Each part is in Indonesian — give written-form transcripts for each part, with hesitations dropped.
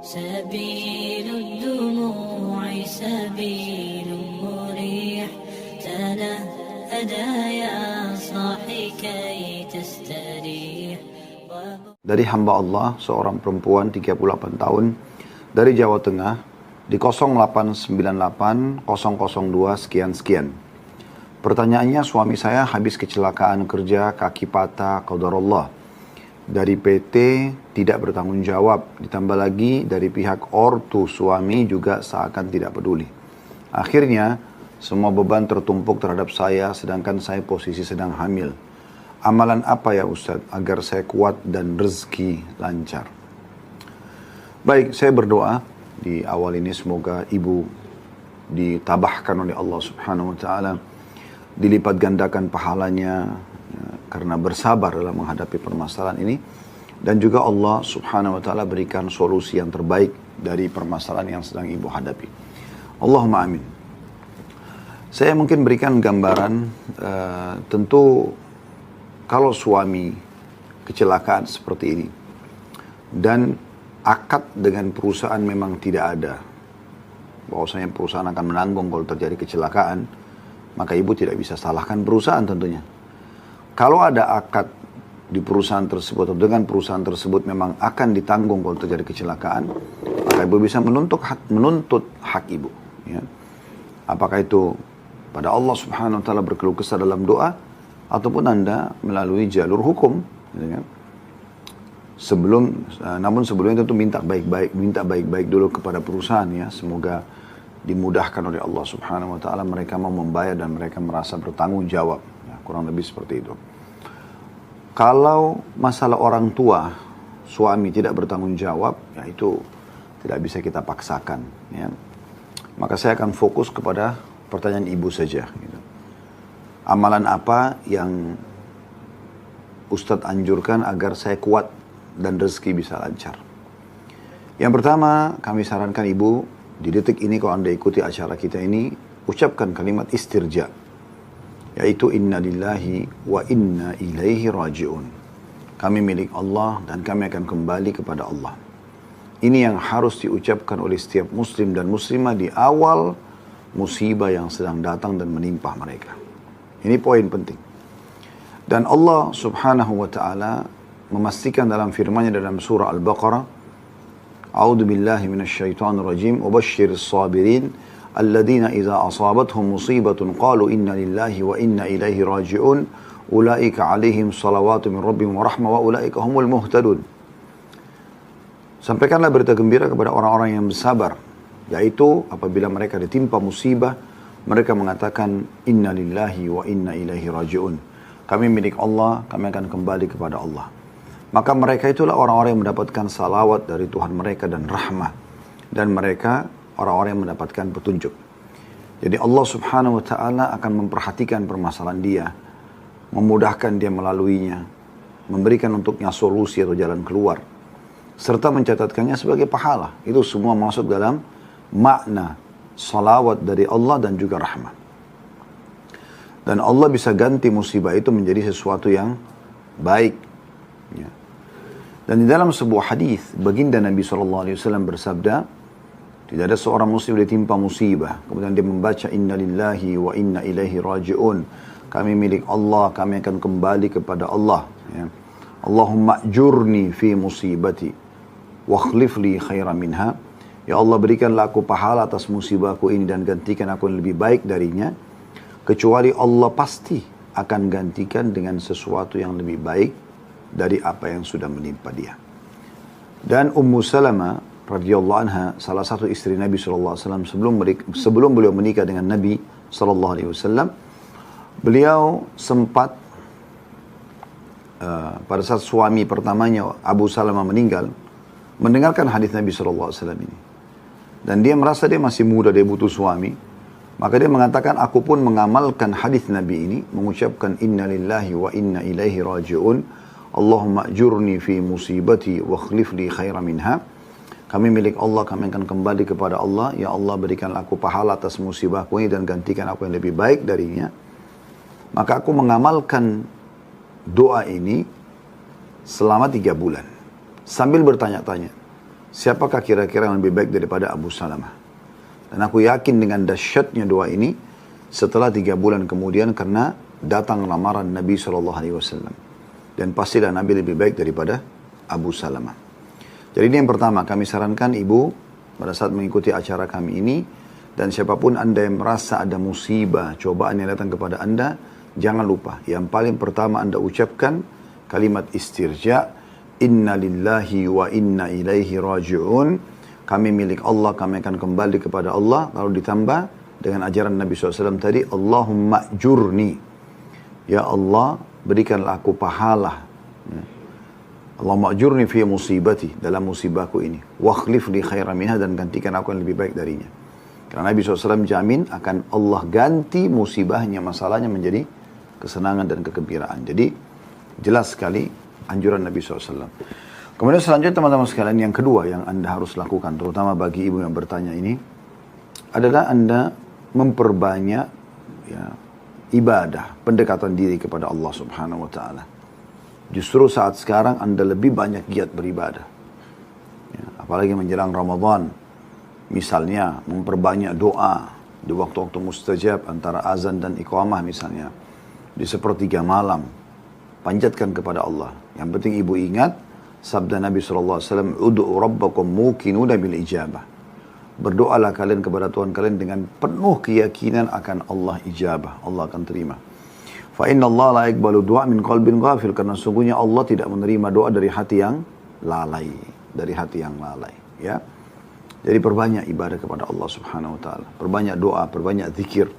سبيل الدموع سبيل مريح تنهدى يا صاحي كي تستريح. Dari hamba Allah, seorang perempuan 38 tahun dari Jawa Tengah di 0898 002 sekian-sekian. Pertanyaannya, suami saya habis kecelakaan kerja, kaki patah, qadarullah. Dari PT tidak bertanggung jawab, ditambah lagi dari pihak ortu suami juga seakan tidak peduli. Akhirnya, semua beban tertumpuk terhadap saya sedangkan saya posisi sedang hamil. Amalan apa ya Ustaz agar saya kuat dan rezeki lancar? Baik, saya berdoa di awal ini semoga ibu ditabahkan oleh Allah Subhanahu wa taala, dilipat gandakan pahalanya karena bersabar dalam menghadapi permasalahan ini, dan juga Allah Subhanahu wa taala berikan solusi yang terbaik dari permasalahan yang sedang ibu hadapi. Allahumma amin. Saya mungkin berikan gambaran, tentu kalau suami kecelakaan seperti ini dan akad dengan perusahaan memang tidak ada, bahwasanya perusahaan akan menanggung kalau terjadi kecelakaan, maka ibu tidak bisa salahkan perusahaan tentunya. Kalau ada akad di perusahaan tersebut atau dengan perusahaan tersebut memang akan ditanggung kalau terjadi kecelakaan, maka ibu bisa menuntut hak ibu. Ya. Apakah itu pada Allah Subhanahu wa taala berkeluh kesah dalam doa, ataupun Anda melalui jalur hukum, gitu kan? Namun sebelumnya tentu minta baik-baik dulu kepada perusahaan ya, semoga dimudahkan oleh Allah Subhanahu wa taala, mereka mau membayar dan mereka merasa bertanggung jawab, ya, kurang lebih seperti itu. Kalau masalah orang tua, suami tidak bertanggung jawab, ya itu tidak bisa kita paksakan, ya. Maka saya akan fokus kepada pertanyaan ibu saja, gitu. Amalan apa yang Ustadz anjurkan agar saya kuat dan rezeki bisa lancar? Yang pertama, kami sarankan ibu, di detik ini kalau Anda ikuti acara kita ini, ucapkan kalimat istirja, yaitu inna lillahi wa inna ilaihi raji'un. Kami milik Allah dan kami akan kembali kepada Allah. Ini yang harus diucapkan oleh setiap muslim dan muslimah di awal musibah yang sedang datang dan menimpa mereka. Ini poin penting. Dan Allah Subhanahu wa taala memastikan dalam firman-Nya dalam surah Al-Baqarah, A'udzu billahi minasyaitonir rajim, wa basyyiris sabirin alladzina idza asabathum musibatun qalu inna lillahi wa inna ilaihi raji'un ulaika 'alaihim shalawatu min rabbihim wa rahmah wa ulaika humul muhtadun. Sampaikanlah berita gembira kepada orang-orang yang bersabar, yaitu apabila mereka ditimpa musibah, mereka mengatakan inna lillahi wa inna ilaihi raji'un. Kami milik Allah, kami akan kembali kepada Allah. Maka mereka itulah orang-orang yang mendapatkan salawat dari Tuhan mereka dan rahmah. Dan mereka orang-orang yang mendapatkan petunjuk. Jadi Allah Subhanahu wa taala akan memperhatikan permasalahan dia, memudahkan dia melaluinya, memberikan untuknya solusi atau jalan keluar, serta mencatatkannya sebagai pahala. Itu semua masuk dalam makna salawat dari Allah dan juga rahmat. Dan Allah bisa ganti musibah itu menjadi sesuatu yang baik. Ya. Dan di dalam sebuah hadis, baginda Nabi SAW bersabda, tidak ada seorang muslim ditimpa musibah, kemudian dia membaca inna lillahi wa inna ilaihi raji'un. Kami milik Allah, kami akan kembali kepada Allah. Ya. Allahumma ajurni fi musibati wa khlifli khairan minha. Ya Allah, berikanlah aku pahala atas musibahku ini dan gantikan aku yang lebih baik darinya. Kecuali Allah pasti akan gantikan dengan sesuatu yang lebih baik dari apa yang sudah menimpa dia. Dan Ummu Salamah radhiyallahu anha, salah satu istri Nabi SAW sebelum beliau menikah dengan Nabi SAW, beliau sempat pada saat suami pertamanya Abu Salamah meninggal, mendengarkan hadis Nabi SAW ini. Dan dia merasa dia masih muda, dia butuh suami. Maka dia mengatakan, aku pun mengamalkan hadis Nabi ini, mengucapkan inna lillahi wa inna ilaihi raji'un. Allahumma ajurni fi musibati wa khlifli khairan minha. Kami milik Allah, kami akan kembali kepada Allah. Ya Allah, berikanlah aku pahala atas musibahku ini dan gantikan aku yang lebih baik darinya. Maka aku mengamalkan doa ini selama 3 bulan. Sambil bertanya-tanya, siapakah kira-kira yang lebih baik daripada Abu Salamah? Dan aku yakin dengan dahsyatnya doa ini setelah 3 bulan kemudian karena datang lamaran Nabi SAW. Dan pastilah Nabi lebih baik daripada Abu Salamah. Jadi ini yang pertama, kami sarankan ibu pada saat mengikuti acara kami ini, dan siapapun anda yang merasa ada musibah, cobaan yang datang kepada anda, jangan lupa, yang paling pertama anda ucapkan kalimat istirja, inna lillahi wa inna ilaihi raji'un, kami milik Allah, kami akan kembali kepada Allah. Lalu ditambah dengan ajaran Nabi SAW tadi, Allahumma jurni, ya Allah berikanlah aku pahala, Allahumma ajurni fi musibati, dalam musibahku ini, wa akhlif li khairan minha, dan gantikan aku yang lebih baik darinya. Karena Nabi SAW jamin akan Allah ganti musibahnya, masalahnya menjadi kesenangan dan kegembiraan. Jadi jelas sekali anjuran Nabi SAW. Kemudian selanjutnya teman-teman sekalian, yang kedua yang anda harus lakukan, terutama bagi ibu yang bertanya ini, adalah anda memperbanyak ibadah, pendekatan diri kepada Allah Subhanahu Wa Taala. Justru saat sekarang anda lebih banyak giat beribadah. Apalagi menjelang Ramadan. Misalnya memperbanyak doa di waktu-waktu mustajab antara azan dan iqamah misalnya. Di sepertiga malam. Panjatkan kepada Allah. Yang penting ibu ingat sabda Nabi SAW, Udu'u rabbakum mukinuna bil ijabah. Berdoalah kalian kepada Tuhan kalian dengan penuh keyakinan akan Allah ijabah. Allah akan terima. Fa inna Allah la yaqbalu du'a min qalbin ghafil, karena sungguhnya Allah tidak menerima doa dari hati yang lalai, ya. Jadi perbanyak ibadah kepada Allah Subhanahu wa taala, perbanyak doa, perbanyak zikir.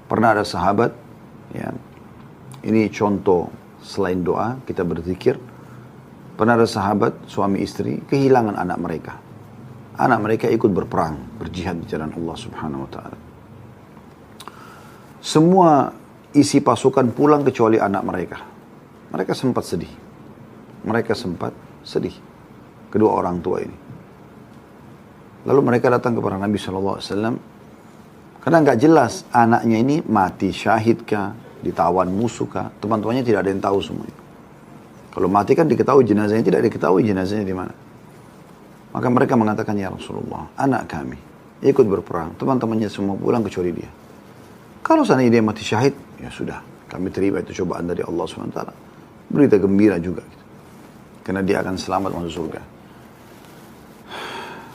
Pernah ada sahabat, ya. Ini contoh selain doa kita berzikir. Pernah ada sahabat suami istri kehilangan anak mereka. Anak mereka ikut berperang, berjihad di jalan Allah Subhanahu wa taala. Semua isi pasukan pulang kecuali anak mereka. Mereka sempat sedih. Kedua orang tua ini. Lalu mereka datang kepada Nabi SAW. Karena nggak jelas anaknya ini mati syahid kah, ditawan musuh kah. Teman-temannya tidak ada yang tahu semuanya. Kalau mati kan diketahui jenazahnya, tidak diketahui jenazahnya di mana. Maka mereka mengatakan, ya Rasulullah, anak kami ikut berperang. Teman-temannya semua pulang kecuali dia. Kalau seandainya dia mati syahid, ya sudah, kami terima itu cobaan dari Allah SWT. Berita gembira juga. Gitu. Karena dia akan selamat masuk surga.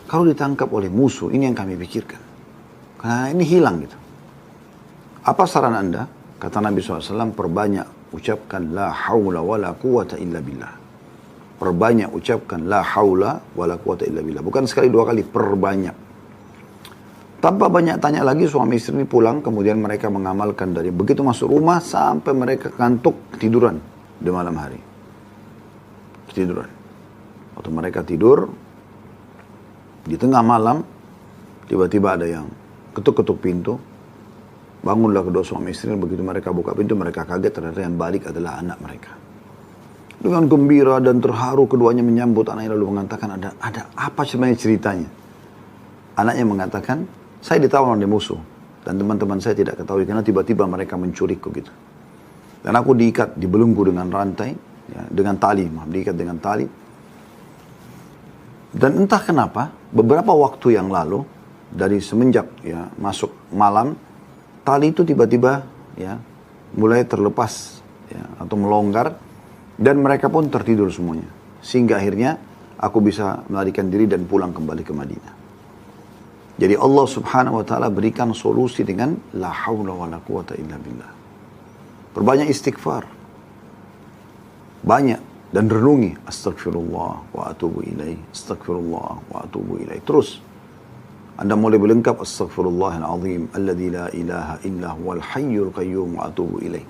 Kalau ditangkap oleh musuh, ini yang kami pikirkan. Karena ini hilang gitu. Apa saran anda? Kata Nabi SAW, perbanyak ucapkan la hawla wa la quwata illa billah. Perbanyak ucapkan la hawla wa la quwata illa billah. Bukan sekali 2 kali, perbanyak. Tanpa banyak tanya lagi, suami istri ini pulang, kemudian mereka mengamalkan dari begitu masuk rumah sampai mereka kantuk, ketiduran di malam hari. Ketiduran. Waktu mereka tidur, di tengah malam, tiba-tiba ada yang ketuk-ketuk pintu. Bangunlah kedua suami istri, begitu mereka buka pintu, mereka kaget, ternyata yang balik adalah anak mereka. Dengan gembira dan terharu, keduanya menyambut anaknya, lalu mengatakan, ada apa sebenarnya ceritanya? Anaknya mengatakan, saya ditawan oleh musuh. Dan teman-teman saya tidak ketahui karena tiba-tiba mereka menculikku gitu. Dan aku diikat, dibelenggu dengan rantai, ya, dengan tali, diikat dengan tali. Dan entah kenapa, beberapa waktu yang lalu, dari semenjak ya masuk malam, tali itu tiba-tiba ya mulai terlepas ya, atau melonggar. Dan mereka pun tertidur semuanya. Sehingga akhirnya aku bisa melarikan diri dan pulang kembali ke Madinah. Jadi Allah Subhanahu wa taala berikan solusi dengan la haula wala quwata illa billah. Perbanyak istighfar. Banyak dan renungi astagfirullah wa atubu ilaih, astagfirullah wa atubu ilaih. Terus Anda mulai berlengkap astagfirullahal azim alladzi la ilaha illa huwal hayyul qayyum wa atubu ilaih.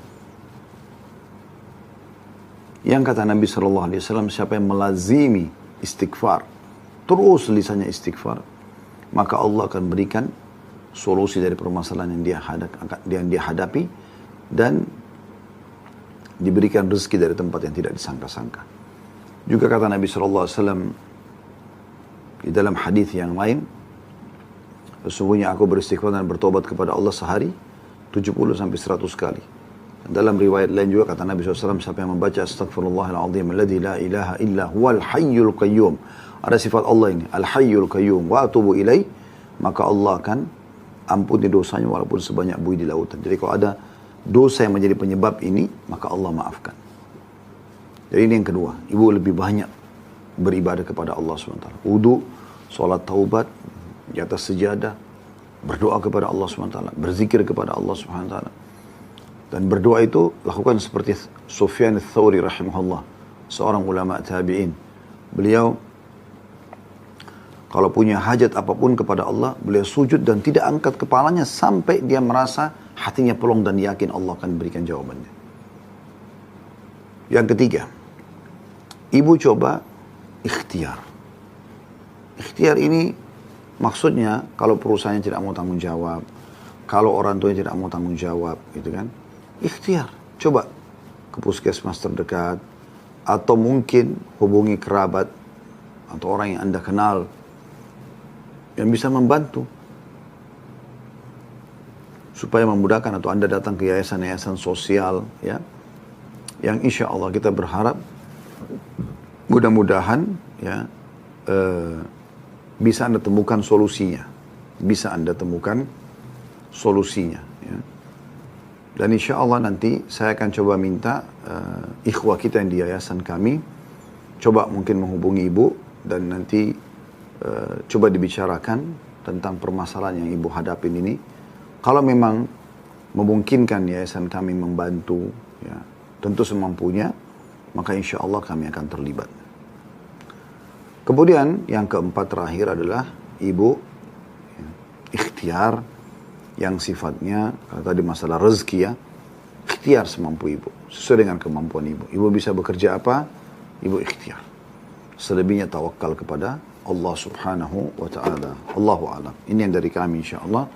Yang kata Nabi SAW, siapa yang melazimi istighfar, terus lisannya istighfar, maka Allah akan berikan solusi dari permasalahan yang dia hadapi dan diberikan rezeki dari tempat yang tidak disangka-sangka. Juga kata Nabi SAW di dalam hadis yang lain, sesungguhnya aku beristighfar dan bertobat kepada Allah sehari 70 sampai 100 kali. Dalam riwayat lain juga kata Nabi SAW, siapa yang membaca Astaghfirullahaladzim alladzi la ilaha illa huwal hayyul qayyum. Ada sifat Allah ini, al-hayyul qayyum, wa atubu ilaih, maka Allah akan ampuni dosanya walaupun sebanyak buih di lautan. Jadi kalau ada dosa yang menjadi penyebab ini, maka Allah maafkan. Jadi ini yang kedua, ibu lebih banyak beribadah kepada Allah SWT. Wudu, sholat taubat, di atas sejadah, berdoa kepada Allah SWT, berzikir kepada Allah SWT. Dan berdoa itu lakukan seperti Sufyan ats-Tsauri rahimahullah, seorang ulama tabi'in. Beliau kalau punya hajat apapun kepada Allah, beliau sujud dan tidak angkat kepalanya sampai dia merasa hatinya pelong dan yakin Allah akan berikan jawabannya. Yang ketiga, ibu coba ikhtiar. Ikhtiar ini maksudnya kalau perusahaannya tidak mau tanggung jawab, kalau orang tuanya tidak mau tanggung jawab, gitu kan? Ikhtiar, coba ke puskesmas terdekat, atau mungkin hubungi kerabat atau orang yang Anda kenal yang bisa membantu supaya memudahkan, atau Anda datang ke yayasan-yayasan sosial, ya, yang insya Allah kita berharap mudah-mudahan ya bisa Anda temukan solusinya, ya. Dan insya Allah nanti saya akan coba minta ikhwah kita yang di yayasan kami coba mungkin menghubungi ibu dan nanti coba dibicarakan tentang permasalahan yang ibu hadapin ini. Kalau memang memungkinkan yayasan kami membantu, ya, tentu semampunya, maka insya Allah kami akan terlibat. Kemudian yang keempat terakhir adalah ibu ya, ikhtiar yang sifatnya, kalau tadi masalah rezeki ya, ikhtiar semampu ibu, sesuai dengan kemampuan ibu. Ibu bisa bekerja apa, ibu ikhtiar. Selebihnya tawakal kepada Allah subhanahu wa ta'ala. Allahu a'lam. Ini yang dari kami insya Allah.